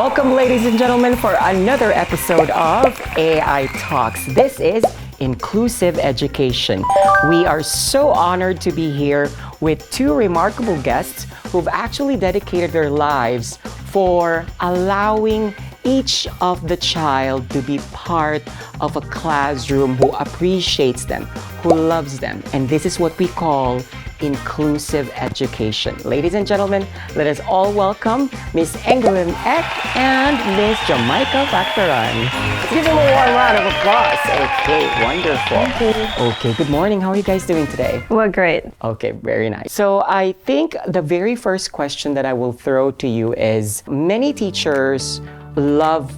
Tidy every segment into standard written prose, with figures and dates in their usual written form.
Welcome, ladies and gentlemen, for another episode of Aii Talks. This is Inclusive Education. We are so honored to be here with two remarkable guests who've actually dedicated their lives for allowing each of the child to be part of a classroom who appreciates them, who loves them. And this is what we call inclusive education. Ladies and gentlemen, let us all welcome Miss Engelin Eck and Miss Jamaica Bacteran. Let's give them a warm round of applause. Okay, wonderful. Thank you. Okay, good morning. How are you guys doing today? We're great. Okay, very nice. So I think the very first question that I will throw to you is, many teachers love,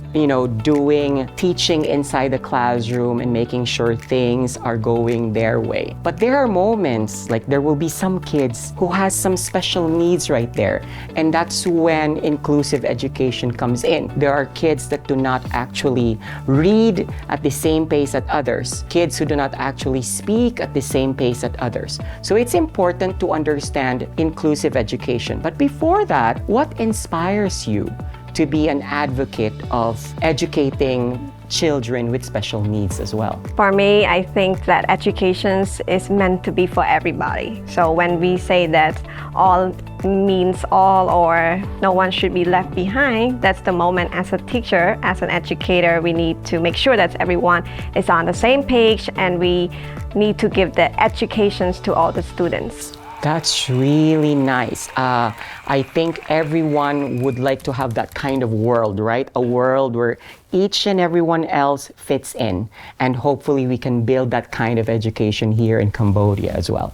doing teaching inside the classroom and making sure things are going their way. But there are moments, like there will be some kids who has some special needs right there. And that's when inclusive education comes in. There are kids that do not actually read at the same pace as others. Kids who do not actually speak at the same pace as others. So it's important to understand inclusive education. But before that, what inspires you to be an advocate of educating children with special needs as well? For me, I think that education is meant to be for everybody. So when we say that all means all, or no one should be left behind, that's the moment as a teacher, as an educator, we need to make sure that everyone is on the same page, and we need to give the educations to all the students. That's really nice. I think everyone would like to have that kind of world, right? A world where each and everyone else fits in. And hopefully we can build that kind of education here in Cambodia as well.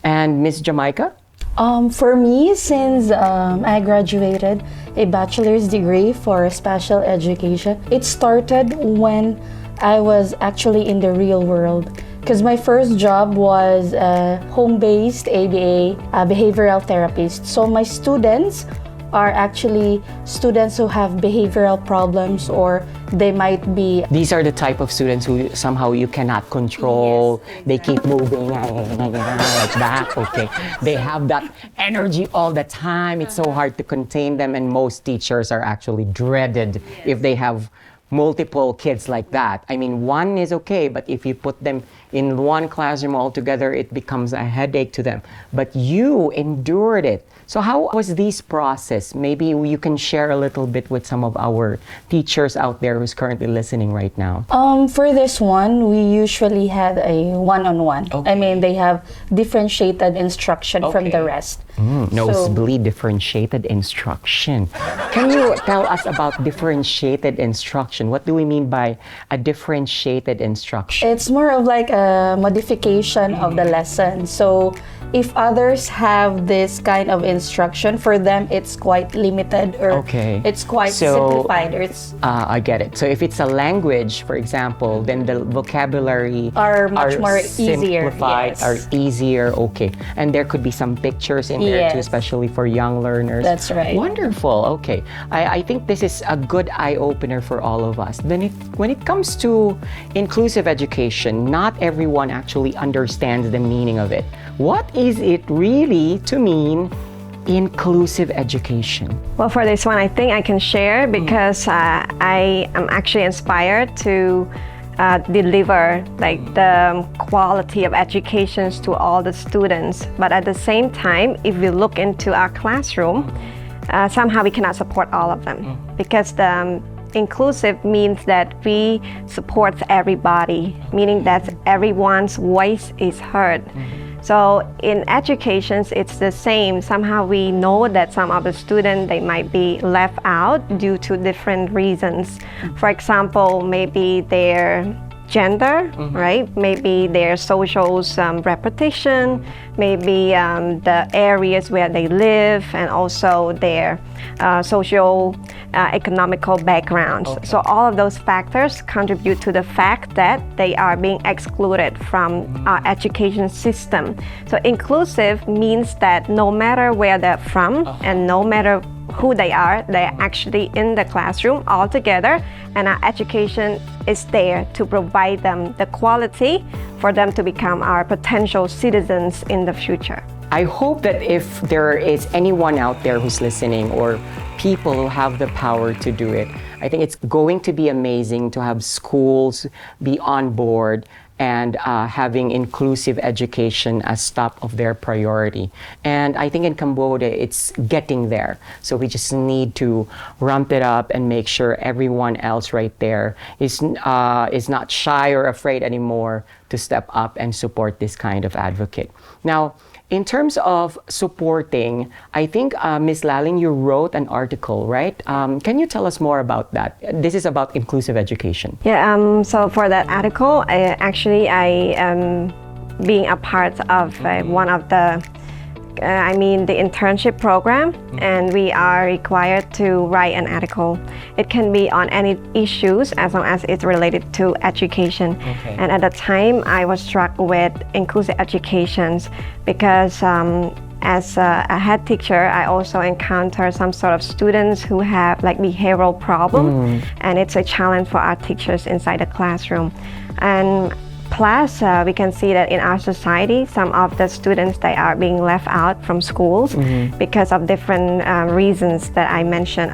And Miss Jamaica? For me, since I graduated a bachelor's degree for special education, it started when I was actually in the real world. Because my first job was a home-based ABA, behavioral therapist. So my students are actually students who have behavioral problems, or they might be... These are the type of students who somehow you cannot control. Yes, they keep moving like that. Okay. They have that energy all the time. It's so hard to contain them, and most teachers are actually dreaded if they have multiple kids like that. I mean, one is okay, but if you put them in one classroom altogether, it becomes a headache to them. But you endured it. So how was this process? Maybe you can share a little bit with some of our teachers out there who's currently listening right now. For this one, we usually had a one-on-one. Okay. I mean, they have differentiated instruction from the rest. Nosebleed differentiated instruction. Can you tell us about differentiated instruction? What do we mean by a differentiated instruction? It's more of like a modification of the lesson. So if others have this kind of instruction, for them it's quite limited, or it's quite simplified. Or it's I get it. So if it's a language, for example, then the vocabulary are much more easier. Simplified, Yes. are easier. Okay. And there could be some pictures in there too, Yes. especially for young learners. That's right. Wonderful. Okay. I think this is a good eye-opener for all of us. Then when it comes to inclusive education, not everyone actually understands the meaning of it. What is it really to mean inclusive education? Well, for this one, I think I can share, because I am actually inspired to deliver like the quality of educations to all the students. But at the same time, if we look into our classroom, somehow we cannot support all of them, because the inclusive means that we support everybody, meaning that everyone's voice is heard. So in education, it's the same. Somehow we know that some of the students, they might be left out due to different reasons. For example, maybe their gender, right? Maybe their social reputation, maybe the areas where they live, and also their social economical backgrounds. So all of those factors contribute to the fact that they are being excluded from our education system. So inclusive means that no matter where they're from and no matter who they are, they're actually in the classroom all together, and our education is there to provide them the quality for them to become our potential citizens in the future. I hope that if there is anyone out there who's listening or people who have the power to do it, I think it's going to be amazing to have schools be on board and having inclusive education as top of their priority. And I think in Cambodia, it's getting there. So we just need to ramp it up and make sure everyone else right there is not shy or afraid anymore to step up and support this kind of advocate. Now, in terms of supporting, I think, Ms. Laling, you wrote an article, right? Can you tell us more about that? This is about inclusive education. Yeah, so for that article, I am being a part of one of the the internship program, and we are required to write an article. It can be on any issues as long as it's related to education. Okay. And at the time, I was struck with inclusive educations because as a head teacher, I also encounter some sort of students who have like behavioral problem, and it's a challenge for our teachers inside the classroom. And plus, we can see that in our society, some of the students, they are being left out from schools because of different reasons that I mentioned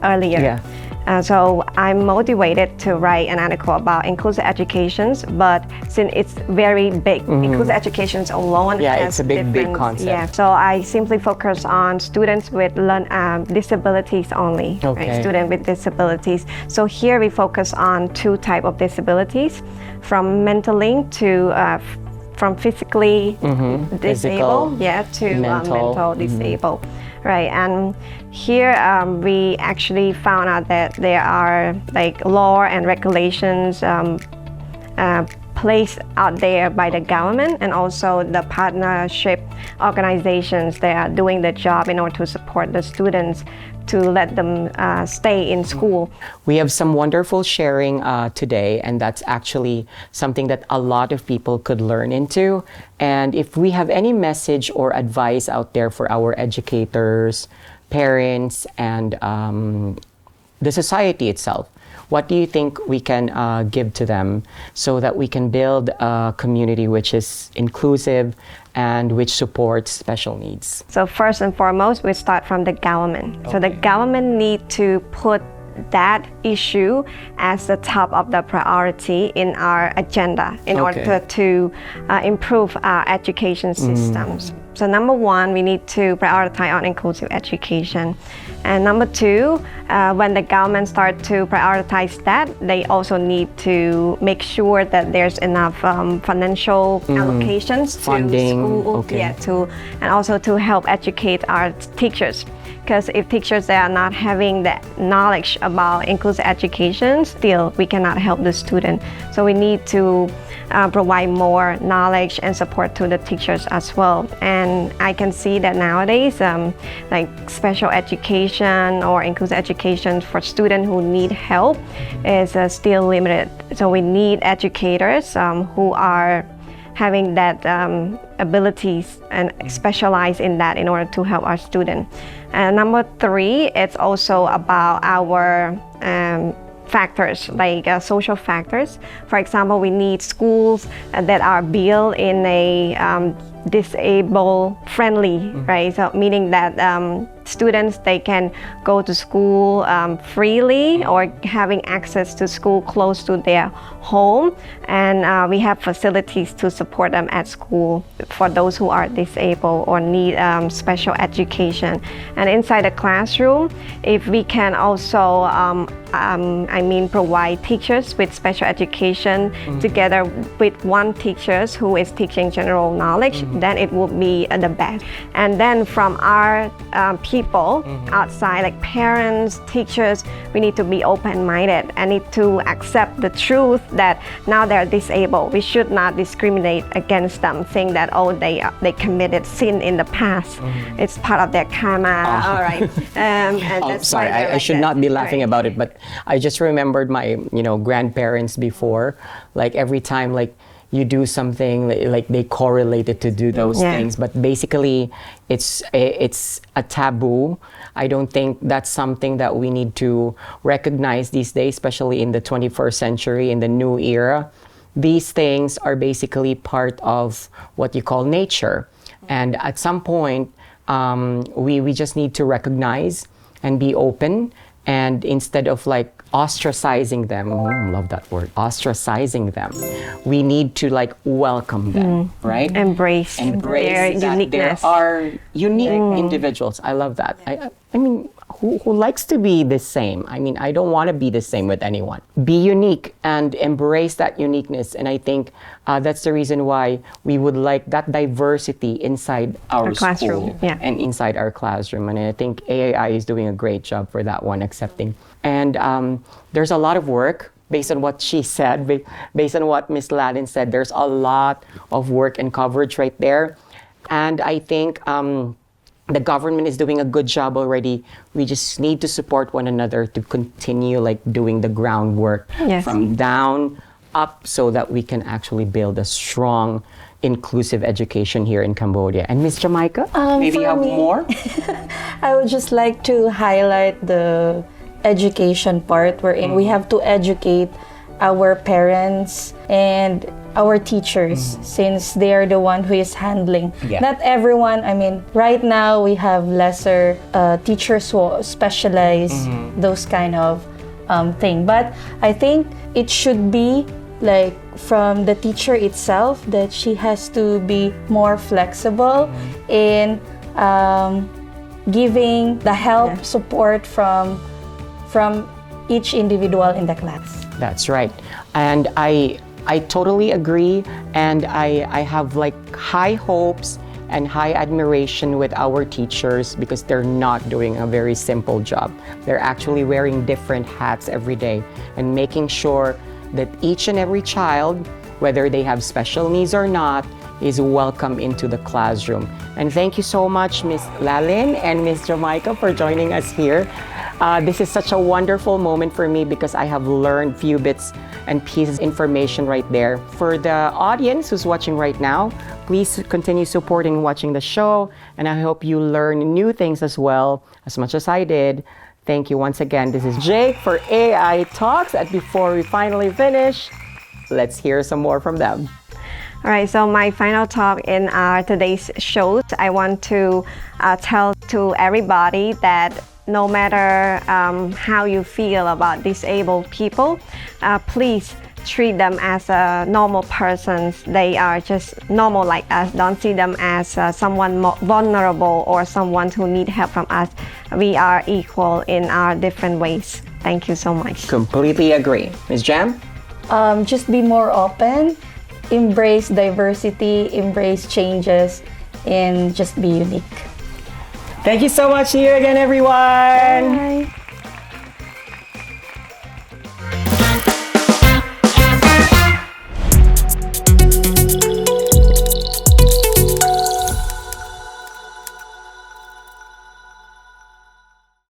earlier. Yeah. So I'm motivated to write an article about inclusive educations, but since it's very big, inclusive educations alone Yeah, has it's a big different- concept. Yeah, so I simply focus on students with disabilities only, Okay. right? Students with disabilities. So here we focus on two types of disabilities, from mentally to from physically Physical, disabled, to mental disabled. Right, and here we actually found out that there are like law and regulations placed out there by the government and also the partnership organizations that are doing the job in order to support the students to let them stay in school. We have some wonderful sharing today, and that's actually something that a lot of people could learn into. And if we have any message or advice out there for our educators, parents, and the society itself, what do you think we can give to them so that we can build a community which is inclusive and which supports special needs? So first and foremost, we start from the government. So the government need to put that issue as the top of the priority in our agenda in order to improve our education systems. So number one, we need to prioritize on inclusive education. And number two, when the government start to prioritize that, they also need to make sure that there's enough financial allocations Funding, to school, and also to help educate our teachers. Because if teachers are not having that knowledge about inclusive education, still we cannot help the student. So we need to provide more knowledge and support to the teachers as well. And I can see that nowadays, like special education or inclusive education for students who need help is still limited. So we need educators who are having that abilities and specialize in that in order to help our students. And number three, it's also about our factors, like social factors. For example, we need schools that are built in a disabled friendly, right? So meaning that students, they can go to school freely or having access to school close to their home, and we have facilities to support them at school for those who are disabled or need special education. And inside the classroom, if we can also provide teachers with special education together with one teacher who is teaching general knowledge, then it would be the best. And then from our people outside, like parents, teachers, we need to be open-minded and need to accept the truth that now they're disabled. We should not discriminate against them, saying that, oh, they committed sin in the past. It's part of their karma. All right. And that's Sorry, why I should that. not be laughing about it, but I just remembered my, grandparents before. Like every time, like you do something, like they correlated to do those things. But basically, it's a taboo. I don't think that's something that we need to recognize these days, especially in the 21st century, in the new era. These things are basically part of what you call nature. And at some point, we just need to recognize and be open. And instead of like ostracizing them, love that word, ostracizing them, we need to like welcome them, right? Embrace their that uniqueness. there are unique individuals. I love that. I mean, who likes to be the same? I mean, I don't want to be the same with anyone. Be unique and embrace that uniqueness. And I think that's the reason why we would like that diversity inside our classroom, school yeah. and inside our classroom. And I think AAI is doing a great job for that one, accepting. And there's a lot of work based on what she said, based on what Miss Ladin said. There's a lot of work and coverage right there. And I think the government is doing a good job already. We just need to support one another to continue like doing the groundwork Yes. from down up so that we can actually build a strong, inclusive education here in Cambodia. And Miss Jamaica, maybe for you have me- more? I would just like to highlight the education part wherein we have to educate our parents and our teachers since they are the one who is handling. Yeah. Not everyone, I mean, right now we have lesser teachers who specialize those kind of thing. But I think it should be like from the teacher itself that she has to be more flexible in giving the help, support from each individual in the class. That's right. And I totally agree. And I have like high hopes and high admiration with our teachers because they're not doing a very simple job. They're actually wearing different hats every day and making sure that each and every child, whether they have special needs or not, is welcome into the classroom. And thank you so much, Miss Lalin and Miss Jamaica, for joining us here. This is such a wonderful moment for me because I have learned few bits and pieces of information right there. For the audience who's watching right now, please continue supporting and watching the show. And I hope you learn new things as well, as much as I did. Thank you once again. This is Jake for Aii Talks. And before we finally finish, let's hear some more from them. All right, so my final talk in today's shows, I want to tell to everybody that no matter how you feel about disabled people, please treat them as normal persons. They are just normal like us. Don't see them as someone vulnerable or someone who need help from us. We are equal in our different ways. Thank you so much. Completely agree. Ms. Jam? Just be more open, embrace diversity, embrace changes, and just be unique. Thank you so much. See you again, everyone. Bye.